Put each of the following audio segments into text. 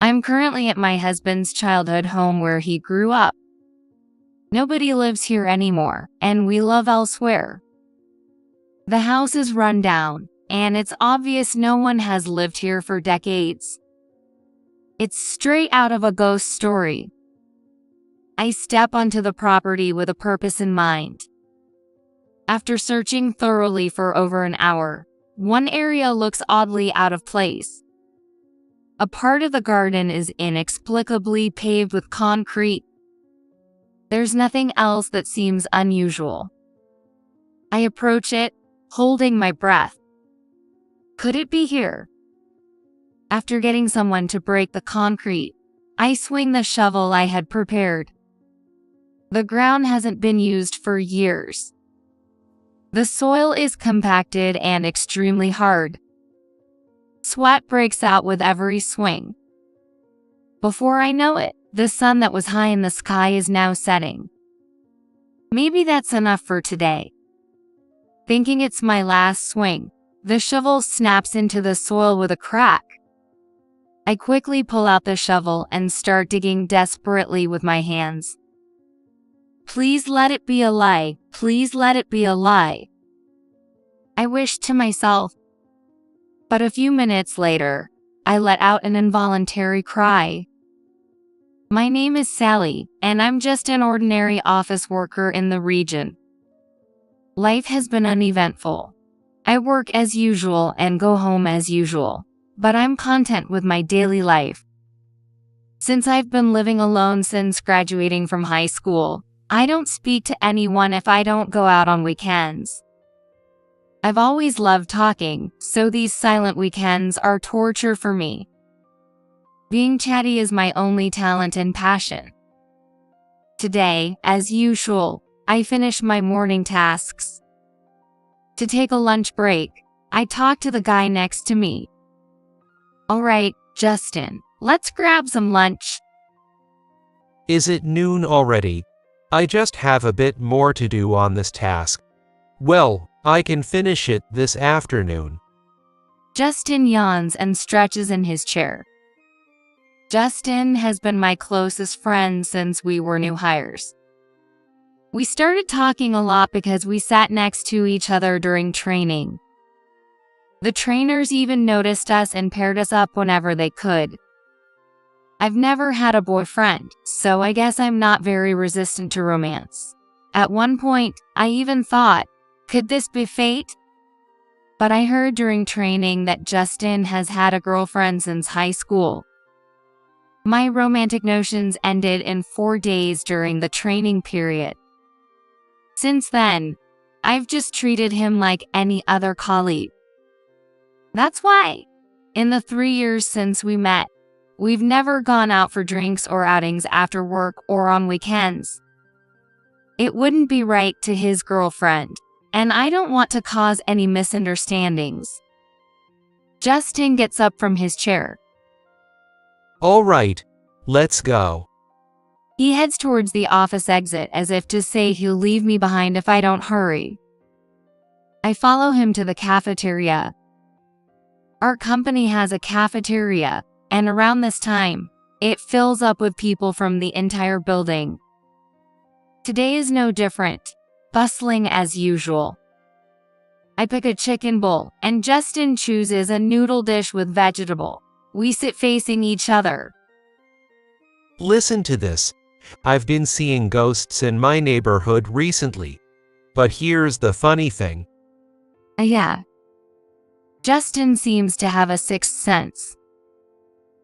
I'm currently at my husband's childhood home where he grew up. Nobody lives here anymore, and we live elsewhere. The house is run down, and it's obvious no one has lived here for decades. It's straight out of a ghost story. I step onto the property with a purpose in mind. After searching thoroughly for over an hour, one area looks oddly out of place. A part of the garden is inexplicably paved with concrete. There's nothing else that seems unusual. I approach it, holding my breath. Could it be here? After getting someone to break the concrete, I swing the shovel I had prepared. The ground hasn't been used for years. The soil is compacted and extremely hard. Sweat breaks out with every swing. Before I know it, the sun that was high in the sky is now setting. Maybe that's enough for today. Thinking it's my last swing, the shovel snaps into the soil with a crack. I quickly pull out the shovel and start digging desperately with my hands. Please let it be a lie. Please let it be a lie. I wished to myself. But a few minutes later, I let out an involuntary cry. My name is Sally, and I'm just an ordinary office worker in the region. Life has been uneventful. I work as usual and go home as usual, but I'm content with my daily life. Since I've been living alone since graduating from high school, I don't speak to anyone if I don't go out on weekends. I've always loved talking, so these silent weekends are torture for me. Being chatty is my only talent and passion. Today, as usual, I finish my morning tasks. To take a lunch break, I talk to the guy next to me. All right, Justin, let's grab some lunch. Is it noon already? I just have a bit more to do on this task. Well, I can finish it this afternoon. Justin yawns and stretches in his chair. Justin has been my closest friend since we were new hires. We started talking a lot because we sat next to each other during training. The trainers even noticed us and paired us up whenever they could. I've never had a boyfriend, so I guess I'm not very resistant to romance. At one point, I even thought, could this be fate? But I heard during training that Justin has had a girlfriend since high school. My romantic notions ended in 4 days during the training period. Since then, I've just treated him like any other colleague. That's why, in the 3 years since we met, we've never gone out for drinks or outings after work or on weekends. It wouldn't be right to his girlfriend, and I don't want to cause any misunderstandings. Justin gets up from his chair. All right, let's go. He heads towards the office exit as if to say he'll leave me behind if I don't hurry. I follow him to the cafeteria. Our company has a cafeteria, and around this time, it fills up with people from the entire building. Today is no different, bustling as usual. I pick a chicken bowl, and Justin chooses a noodle dish with vegetable. We sit facing each other. Listen to this. I've been seeing ghosts in my neighborhood recently. But here's the funny thing. Yeah. Justin seems to have a sixth sense.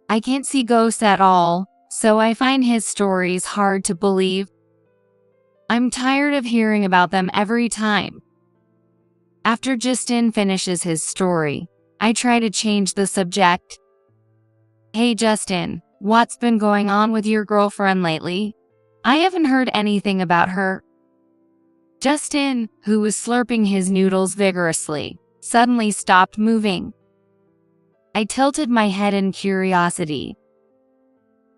I can't see ghosts at all, so I find his stories hard to believe. I'm tired of hearing about them every time. After Justin finishes his story, I try to change the subject. Hey Justin, what's been going on with your girlfriend lately? I haven't heard anything about her. Justin, who was slurping his noodles vigorously, suddenly stopped moving. I tilted my head in curiosity.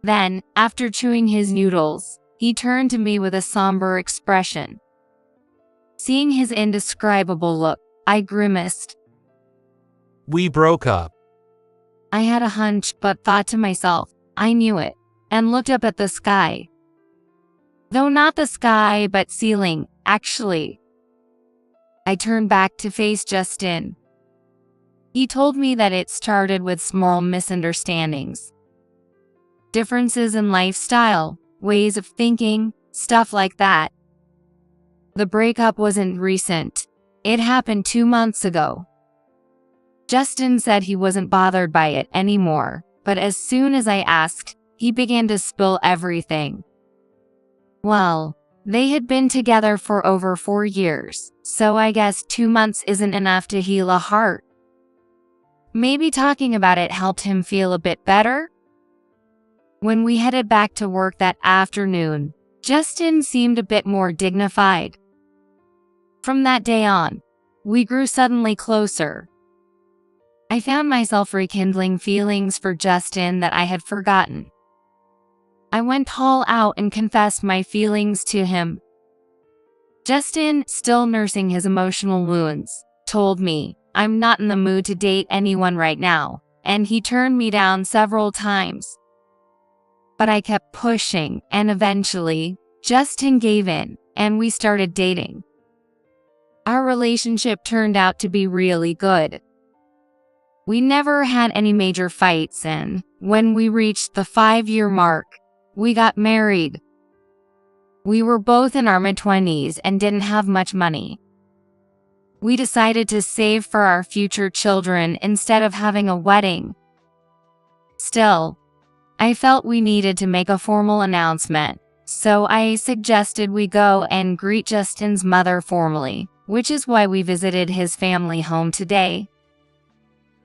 Then, after chewing his noodles, he turned to me with a somber expression. Seeing his indescribable look, I grimaced. We broke up. I had a hunch but thought to myself, I knew it, and looked up at the sky. Though not the sky, but ceiling, actually. I turned back to face Justin. He told me that it started with small misunderstandings. Differences in lifestyle, ways of thinking, stuff like that. The breakup wasn't recent. It happened 2 months ago. Justin said he wasn't bothered by it anymore, but as soon as I asked, he began to spill everything. Well, they had been together for over 4 years, so I guess 2 months isn't enough to heal a heart. Maybe talking about it helped him feel a bit better? When we headed back to work that afternoon, Justin seemed a bit more dignified. From that day on, we grew suddenly closer. I found myself rekindling feelings for Justin that I had forgotten. I went all out and confessed my feelings to him. Justin, still nursing his emotional wounds, told me, "I'm not in the mood to date anyone right now," and he turned me down several times. But I kept pushing, and eventually, Justin gave in, and we started dating. Our relationship turned out to be really good. We never had any major fights, and when we reached the 5-year mark, we got married. We were both in our mid-20s and didn't have much money. We decided to save for our future children instead of having a wedding. Still, I felt we needed to make a formal announcement, so I suggested we go and greet Justin's mother formally, which is why we visited his family home today.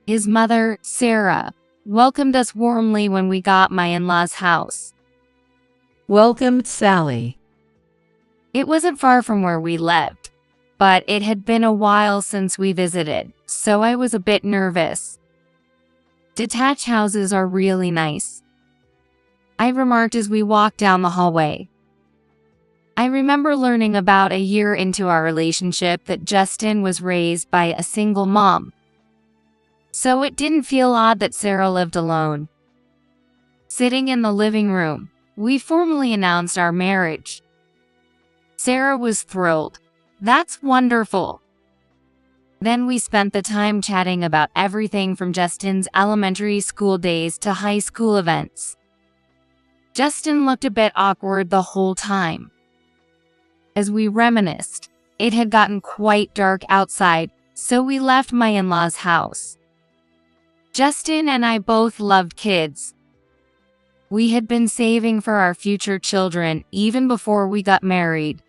His mother, Sarah, welcomed us warmly when we got my in-laws' house. Welcome, Sally. It wasn't far from where we lived, but it had been a while since we visited, so I was a bit nervous. Detached houses are really nice, I remarked as we walked down the hallway. I remember learning about a year into our relationship that Justin was raised by a single mom, so it didn't feel odd that Sarah lived alone. Sitting in the living room, we formally announced our marriage. Sarah was thrilled. "That's wonderful." Then we spent the time chatting about everything from Justin's elementary school days to high school events. Justin looked a bit awkward the whole time. As we reminisced, it had gotten quite dark outside, so we left my in-laws' house. Justin and I both loved kids. We had been saving for our future children even before we got married.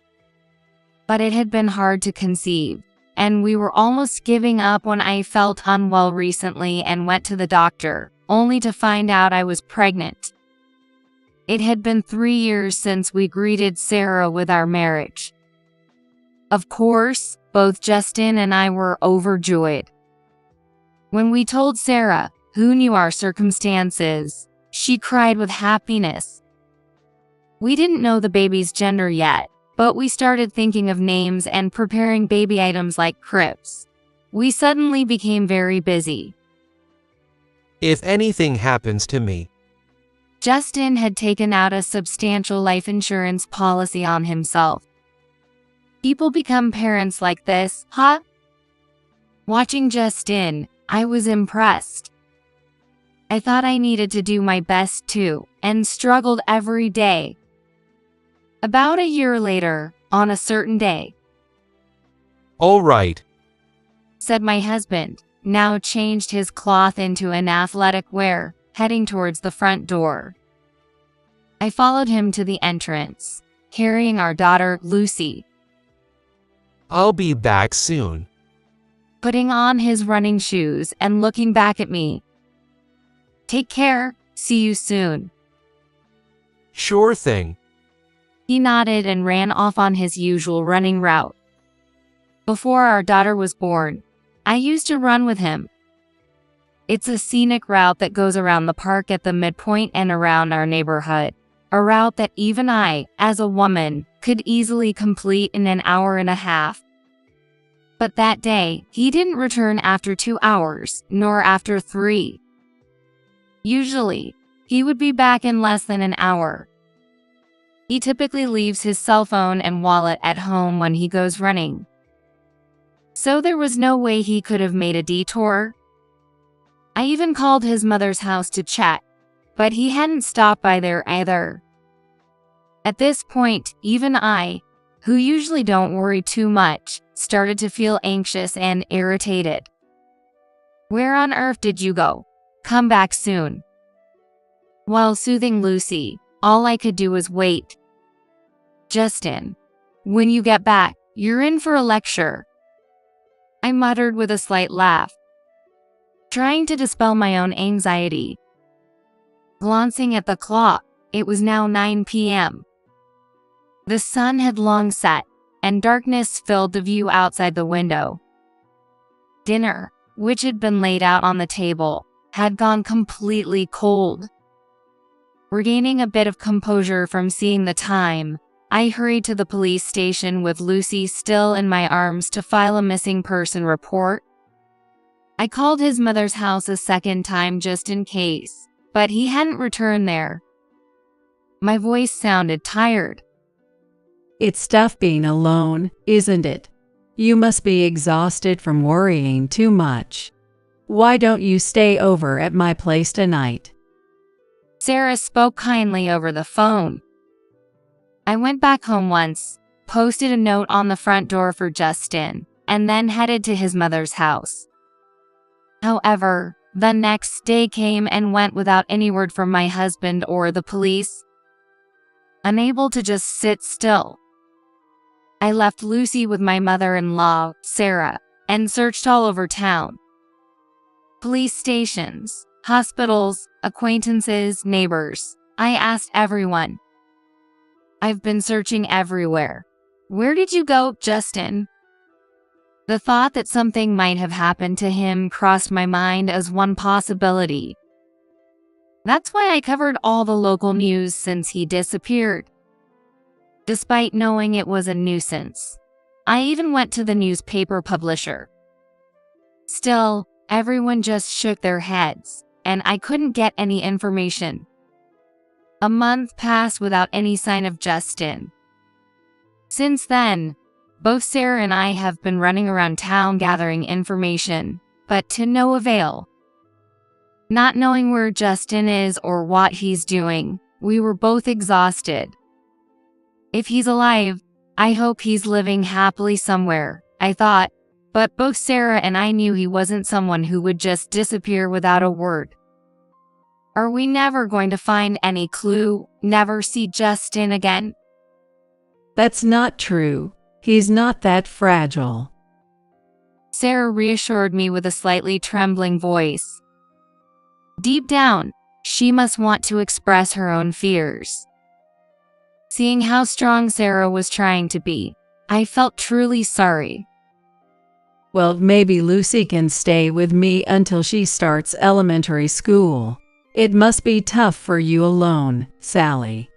But it had been hard to conceive, and we were almost giving up when I felt unwell recently and went to the doctor, only to find out I was pregnant. It had been 3 years since we greeted Sarah with our marriage. Of course, both Justin and I were overjoyed. When we told Sarah, who knew our circumstances, she cried with happiness. We didn't know the baby's gender yet, but we started thinking of names and preparing baby items like cribs. We suddenly became very busy. If anything happens to me, Justin had taken out a substantial life insurance policy on himself. People become parents like this, huh? Watching Justin, I was impressed. I thought I needed to do my best too, and struggled every day. About a year later, on a certain day, all right, said my husband, now changed his cloth into an athletic wear, heading towards the front door. I followed him to the entrance, carrying our daughter, Lucy. I'll be back soon. Putting on his running shoes and looking back at me. Take care, see you soon. Sure thing. He nodded and ran off on his usual running route. Before our daughter was born, I used to run with him. It's a scenic route that goes around the park at the midpoint and around our neighborhood. A route that even I, as a woman, could easily complete in an hour and a half. But that day, he didn't return after 2 hours, nor after 3. Usually, He would be back in less than an hour. He typically leaves his cell phone and wallet at home when he goes running. So there was no way he could have made a detour. I even called his mother's house to check, but he hadn't stopped by there either. At this point, even I, who usually don't worry too much, started to feel anxious and irritated. "Where on earth did you go? Come back soon." While soothing Lucy, all I could do was wait. "Justin, when you get back, you're in for a lecture," I muttered with a slight laugh, trying to dispel my own anxiety. Glancing at the clock, it was now 9 p.m. The sun had long set, and darkness filled the view outside the window. Dinner, which had been laid out on the table, had gone completely cold. Regaining a bit of composure from seeing the time, I hurried to the police station with Lucy still in my arms to file a missing person report. I called his mother's house a second time just in case, but he hadn't returned there. My voice sounded tired. It's tough being alone, isn't it? You must be exhausted from worrying too much. Why don't you stay over at my place tonight? Sarah spoke kindly over the phone. I went back home once, posted a note on the front door for Justin, and then headed to his mother's house. However, the next day came and went without any word from my husband or the police. Unable to just sit still, I left Lucy with my mother-in-law, Sarah, and searched all over town. Police stations, hospitals, acquaintances, neighbors. I asked everyone. "I've been searching everywhere. Where did you go, Justin?" The thought that something might have happened to him crossed my mind as one possibility. That's why I covered all the local news since he disappeared. Despite knowing it was a nuisance, I even went to the newspaper publisher. Still, everyone just shook their heads, and I couldn't get any information. A month passed without any sign of Justin. Since then, both Sarah and I have been running around town gathering information, but to no avail. Not knowing where Justin is or what he's doing, we were both exhausted. If he's alive, I hope he's living happily somewhere, I thought, but both Sarah and I knew he wasn't someone who would just disappear without a word. Are we never going to find any clue, never see Justin again? That's not true. He's not that fragile. Sarah reassured me with a slightly trembling voice. Deep down, she must want to express her own fears. Seeing how strong Sarah was trying to be, I felt truly sorry. Well, maybe Lucy can stay with me until she starts elementary school. It must be tough for you alone, Sally.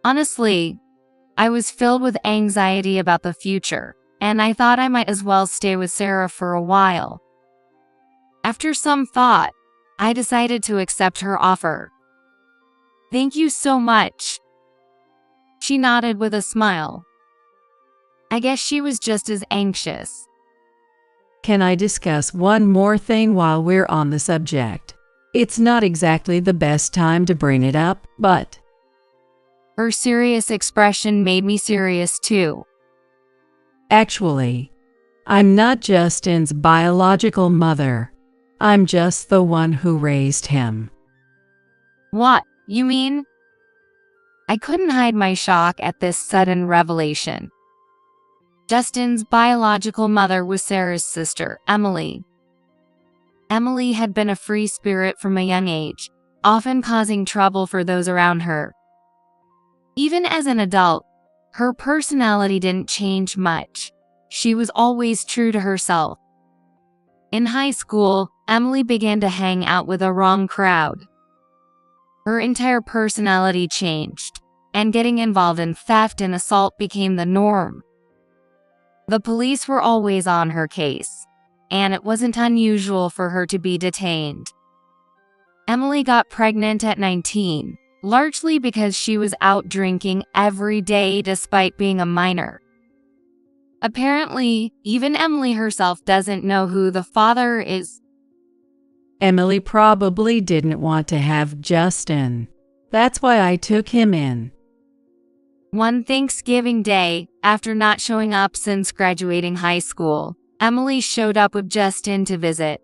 Honestly, I was filled with anxiety about the future, and I thought I might as well stay with Sarah for a while. After some thought, I decided to accept her offer. "Thank you so much." She nodded with a smile. I guess she was just as anxious. Can I discuss one more thing while we're on the subject? It's not exactly the best time to bring it up, but... Her serious expression made me serious too. Actually, I'm not Justin's biological mother. I'm just the one who raised him. What, you mean? I couldn't hide my shock at this sudden revelation. Justin's biological mother was Sarah's sister, Emily. Emily had been a free spirit from a young age, often causing trouble for those around her. Even as an adult, her personality didn't change much. She was always true to herself. In high school, Emily began to hang out with a wrong crowd. Her entire personality changed, and getting involved in theft and assault became the norm. The police were always on her case, and it wasn't unusual for her to be detained. Emily got pregnant at 19, largely because she was out drinking every day despite being a minor. Apparently, even Emily herself doesn't know who the father is. Emily probably didn't want to have Justin. That's why I took him in. One Thanksgiving Day, after not showing up since graduating high school, Emily showed up with Justin to visit.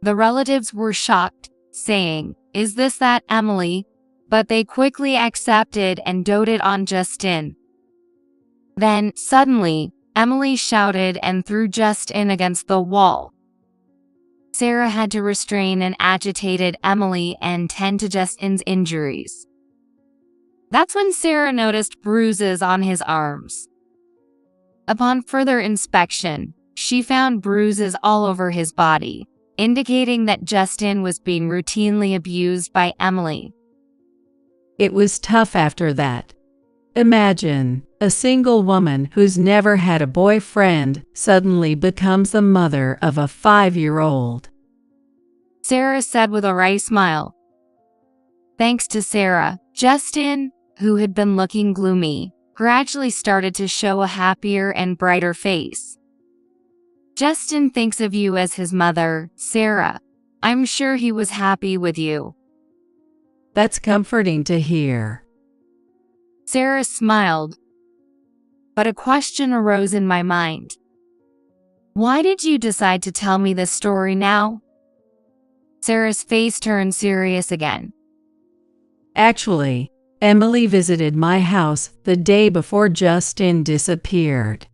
The relatives were shocked, saying, "Is this that Emily?" But they quickly accepted and doted on Justin. Then, suddenly, Emily shouted and threw Justin against the wall. Sarah had to restrain an agitated Emily and tend to Justin's injuries. That's when Sarah noticed bruises on his arms. Upon further inspection, she found bruises all over his body, indicating that Justin was being routinely abused by Emily. It was tough after that. Imagine, a single woman who's never had a boyfriend suddenly becomes the mother of a 5-year-old. Sarah said with a wry smile. Thanks to Sarah, Justin, who had been looking gloomy, gradually started to show a happier and brighter face. Justin thinks of you as his mother, Sarah. I'm sure he was happy with you. That's comforting to hear. Sarah smiled. But a question arose in my mind. Why did you decide to tell me this story now? Sarah's face turned serious again. Actually, Emily visited my house the day before Justin disappeared,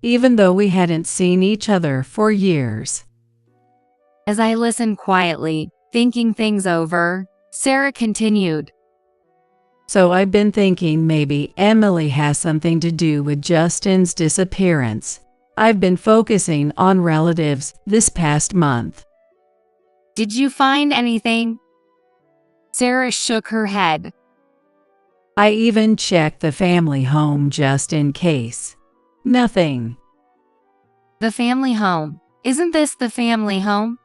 even though we hadn't seen each other for years. As I listened quietly, thinking things over, Sarah continued. So I've been thinking maybe Emily has something to do with Justin's disappearance. I've been focusing on relatives this past month. Did you find anything? Sarah shook her head. I even checked the family home just in case. Nothing. The family home. Isn't this the family home?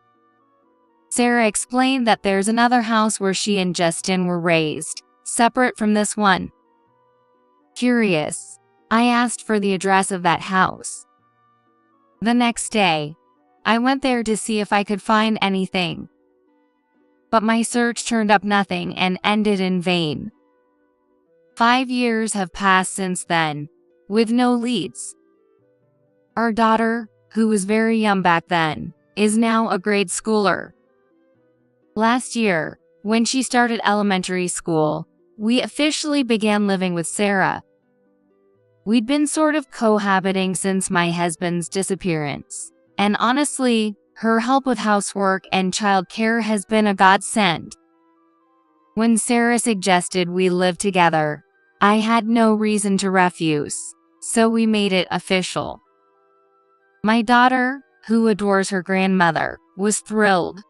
Sarah explained that there's another house where she and Justin were raised, separate from this one. Curious, I asked for the address of that house. The next day, I went there to see if I could find anything. But my search turned up nothing and ended in vain. 5 years have passed since then, with no leads. Our daughter, who was very young back then, is now a grade schooler. Last year, when she started elementary school, we officially began living with Sarah. We'd been sort of cohabiting since my husband's disappearance, and honestly, her help with housework and childcare has been a godsend. When Sarah suggested we live together, I had no reason to refuse, so we made it official. My daughter, who adores her grandmother, was thrilled.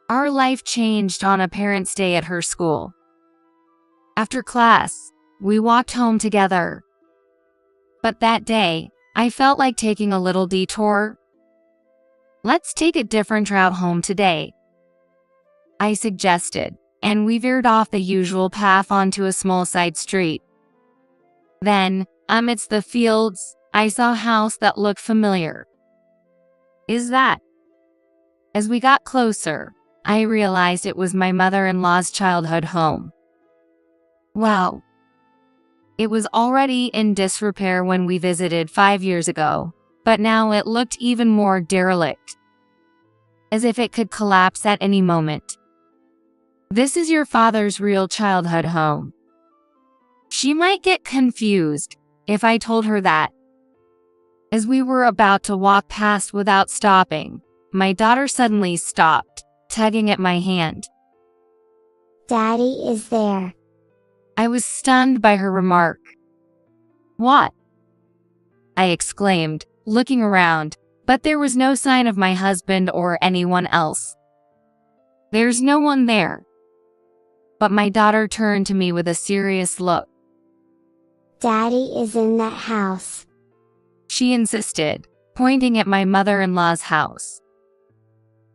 Our life changed on a parents' day at her school. After class, we walked home together. But that day, I felt like taking a little detour. Let's take a different route home today, I suggested, and we veered off the usual path onto a small side street. Then, amidst the fields, I saw a house that looked familiar. Is that? As we got closer, I realized it was my mother-in-law's childhood home. Wow. It was already in disrepair when we visited 5 years ago, but now it looked even more derelict, as if it could collapse at any moment. This is your father's real childhood home. She might get confused if I told her that. As we were about to walk past without stopping, my daughter suddenly stopped, tugging at my hand. Daddy is there. I was stunned by her remark. What? I exclaimed, looking around, but there was no sign of my husband or anyone else. There's no one there. But my daughter turned to me with a serious look. Daddy is in that house. She insisted, pointing at my mother-in-law's house.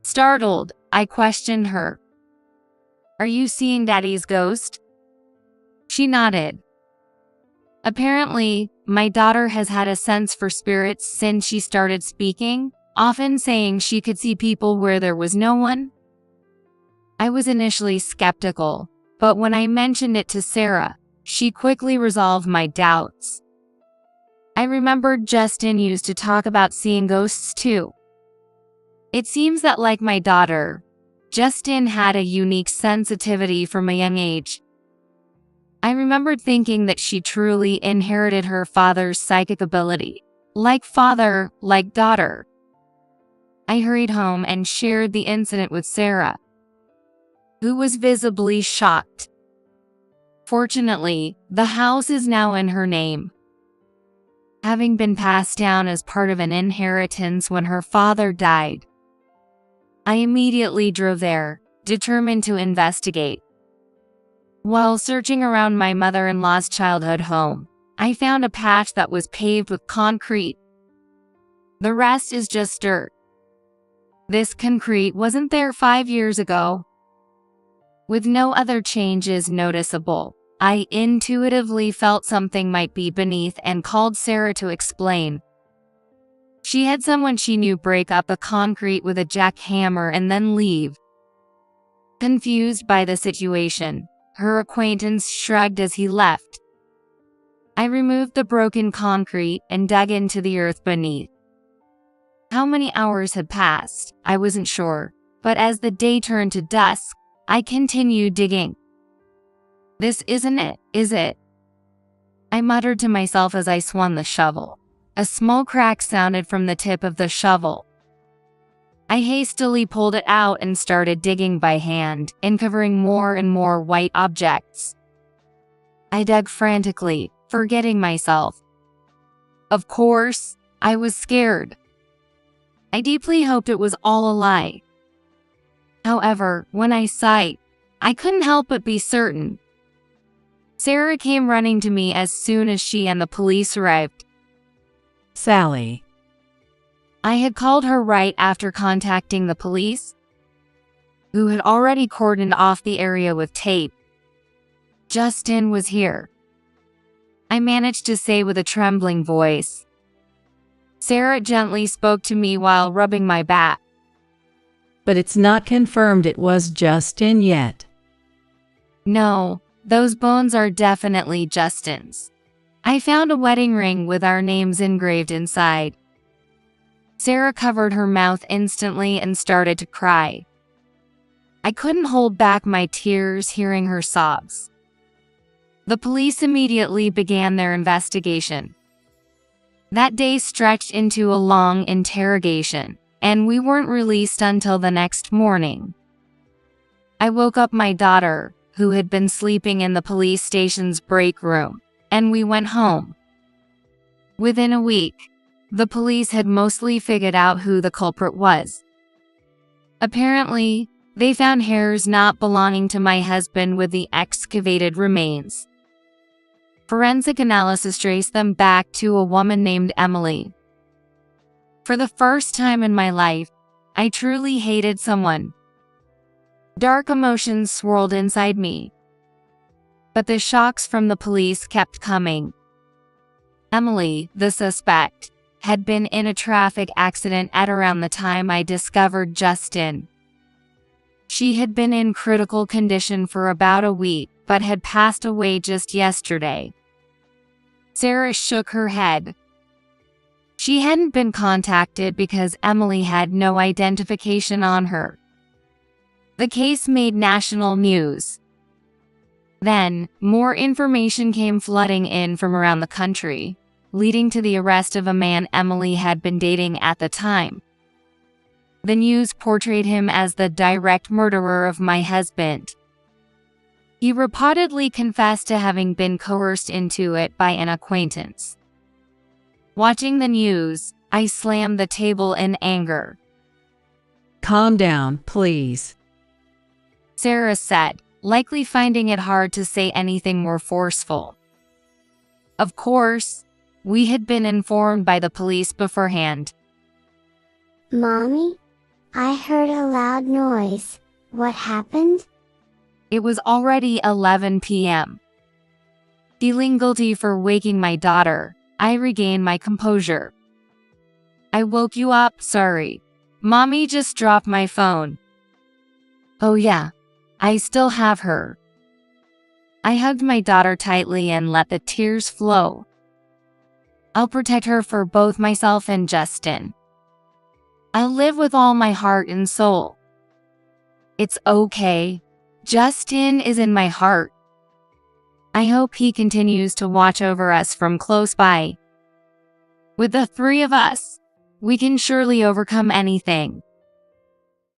Startled, I questioned her. "Are you seeing Daddy's ghost?" She nodded. Apparently, my daughter has had a sense for spirits since she started speaking, often saying she could see people where there was no one. I was initially skeptical, but when I mentioned it to Sarah, she quickly resolved my doubts. I remembered Justin used to talk about seeing ghosts too. It seems that, like my daughter, Justin had a unique sensitivity from a young age. I remembered thinking that she truly inherited her father's psychic ability. Like father, like daughter. I hurried home and shared the incident with Sarah, who was visibly shocked. Fortunately, the house is now in her name, having been passed down as part of an inheritance when her father died. I immediately drove there, determined to investigate. While searching around my mother-in-law's childhood home, I found a patch that was paved with concrete. The rest is just dirt. This concrete wasn't there 5 years ago. With no other changes noticeable, I intuitively felt something might be beneath and called Sarah to explain. She had someone she knew break up the concrete with a jackhammer and then leave. Confused by the situation, her acquaintance shrugged as he left. I removed the broken concrete and dug into the earth beneath. How many hours had passed, I wasn't sure, but as the day turned to dusk, I continued digging. "This isn't it, is it?" I muttered to myself as I swung the shovel. A small crack sounded from the tip of the shovel. I hastily pulled it out and started digging by hand, uncovering more and more white objects. I dug frantically, forgetting myself. Of course, I was scared. I deeply hoped it was all a lie. However, when I saw it, I couldn't help but be certain. Sarah came running to me as soon as she and the police arrived. Sally. I had called her right after contacting the police, who had already cordoned off the area with tape. Justin was here. I managed to say with a trembling voice. Sarah gently spoke to me while rubbing my back. But it's not confirmed it was Justin yet. No, those bones are definitely Justin's. I found a wedding ring with our names engraved inside. Sarah covered her mouth instantly and started to cry. I couldn't hold back my tears hearing her sobs. The police immediately began their investigation. That day stretched into a long interrogation, and we weren't released until the next morning. I woke up my daughter, who had been sleeping in the police station's break room, and we went home. Within a week, the police had mostly figured out who the culprit was. Apparently, they found hairs not belonging to my husband with the excavated remains. Forensic analysis traced them back to a woman named Emily. For the first time in my life, I truly hated someone. Dark emotions swirled inside me. But the shocks from the police kept coming. Emily, the suspect, had been in a traffic accident at around the time I discovered Justin. She had been in critical condition for about a week, but had passed away just yesterday. Sarah shook her head. She hadn't been contacted because Emily had no identification on her. The case made national news. Then, more information came flooding in from around the country, leading to the arrest of a man Emily had been dating at the time. The news portrayed him as the direct murderer of my husband. He reportedly confessed to having been coerced into it by an acquaintance. Watching the news, I slammed the table in anger. Calm down, please. Sarah said, likely finding it hard to say anything more forceful. Of course, we had been informed by the police beforehand. Mommy? I heard a loud noise. What happened? It was already 11 p.m. Feeling guilty for waking my daughter, I regained my composure. I woke you up, sorry. Mommy just dropped my phone. Oh yeah, I still have her. I hugged my daughter tightly and let the tears flow. I'll protect her for both myself and Justin. I'll live with all my heart and soul. It's okay. Justin is in my heart. I hope he continues to watch over us from close by. With the three of us, we can surely overcome anything.